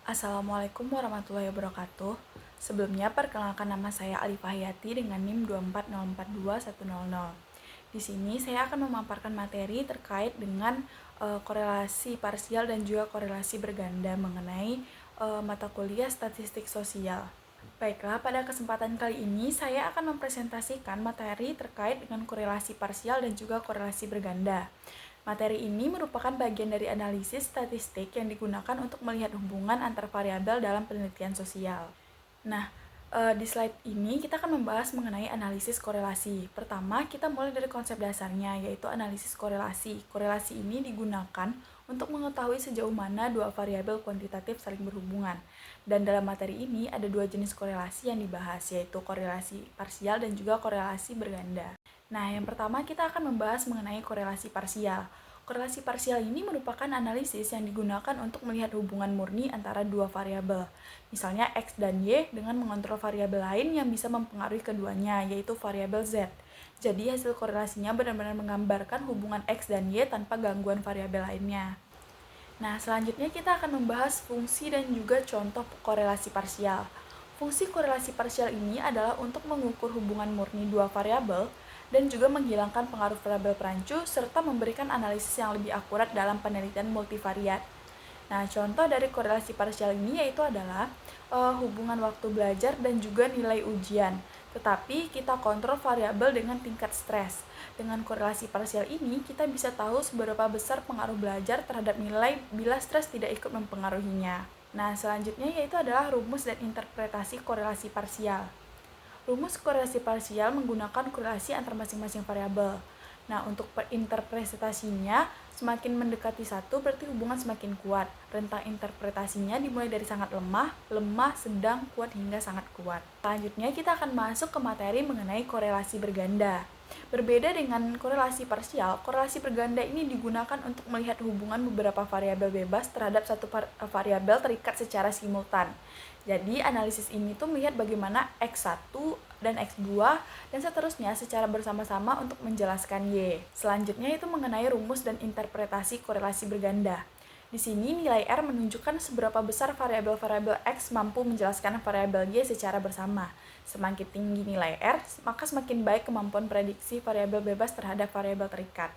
Assalamualaikum warahmatullahi wabarakatuh. Sebelumnya perkenalkan nama saya Alifah Hayati dengan NIM 240421100. Di sini saya akan memaparkan materi terkait dengan korelasi parsial dan juga korelasi berganda mengenai mata kuliah statistik sosial. Baiklah, pada kesempatan kali ini saya akan mempresentasikan materi terkait dengan korelasi parsial dan juga korelasi berganda. Materi ini merupakan bagian dari analisis statistik yang digunakan untuk melihat hubungan antar variabel dalam penelitian sosial. Nah, di slide ini kita akan membahas mengenai analisis korelasi. Pertama, kita mulai dari konsep dasarnya, yaitu analisis korelasi. Korelasi ini digunakan untuk mengetahui sejauh mana dua variabel kuantitatif saling berhubungan. Dan dalam materi ini ada dua jenis korelasi yang dibahas, yaitu korelasi parsial dan juga korelasi berganda. Nah, yang pertama kita akan membahas mengenai korelasi parsial. Korelasi parsial ini merupakan analisis yang digunakan untuk melihat hubungan murni antara dua variabel. Misalnya X dan Y dengan mengontrol variabel lain yang bisa mempengaruhi keduanya, yaitu variabel Z. Jadi hasil korelasinya benar-benar menggambarkan hubungan X dan Y tanpa gangguan variabel lainnya. Nah, selanjutnya kita akan membahas fungsi dan juga contoh korelasi parsial. Fungsi korelasi parsial ini adalah untuk mengukur hubungan murni dua variabel dan juga menghilangkan pengaruh variabel perancu serta memberikan analisis yang lebih akurat dalam penelitian multivariat. Nah, contoh dari korelasi parsial ini yaitu adalah hubungan waktu belajar dan juga nilai ujian. Tetapi kita kontrol variabel dengan tingkat stres. Dengan korelasi parsial ini, kita bisa tahu seberapa besar pengaruh belajar terhadap nilai bila stres tidak ikut mempengaruhinya. Nah, selanjutnya yaitu adalah rumus dan interpretasi korelasi parsial. Rumus korelasi parsial menggunakan korelasi antar masing-masing variabel. Nah, untuk interpretasinya, semakin mendekati satu berarti hubungan semakin kuat. Rentang interpretasinya dimulai dari sangat lemah, lemah, sedang, kuat, hingga sangat kuat. Selanjutnya kita akan masuk ke materi mengenai korelasi berganda. Berbeda dengan korelasi parsial, korelasi berganda ini digunakan untuk melihat hubungan beberapa variabel bebas terhadap satu variabel terikat secara simultan. Jadi analisis ini tuh melihat bagaimana X1 dan X2 dan seterusnya secara bersama-sama untuk menjelaskan Y. Selanjutnya itu mengenai rumus dan interpretasi korelasi berganda. Di sini nilai R menunjukkan seberapa besar variabel-variabel X mampu menjelaskan variabel Y secara bersama. Semakin tinggi nilai R, maka semakin baik kemampuan prediksi variabel bebas terhadap variabel terikat.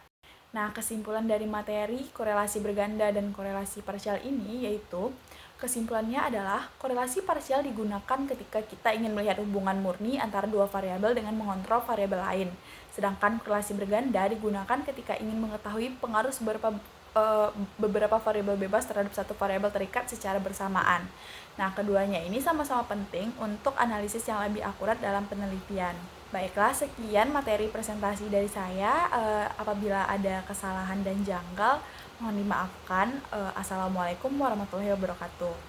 Nah, kesimpulan dari materi korelasi berganda dan korelasi parsial ini yaitu kesimpulannya adalah korelasi parsial digunakan ketika kita ingin melihat hubungan murni antara dua variabel dengan mengontrol variabel lain. Sedangkan korelasi berganda digunakan ketika ingin mengetahui pengaruh beberapa variabel bebas terhadap satu variabel terikat secara bersamaan. Nah, keduanya ini sama-sama penting untuk analisis yang lebih akurat dalam penelitian. Baiklah, sekian materi presentasi dari saya. Apabila ada kesalahan dan janggal, mohon dimaafkan. Assalamualaikum warahmatullahi wabarakatuh.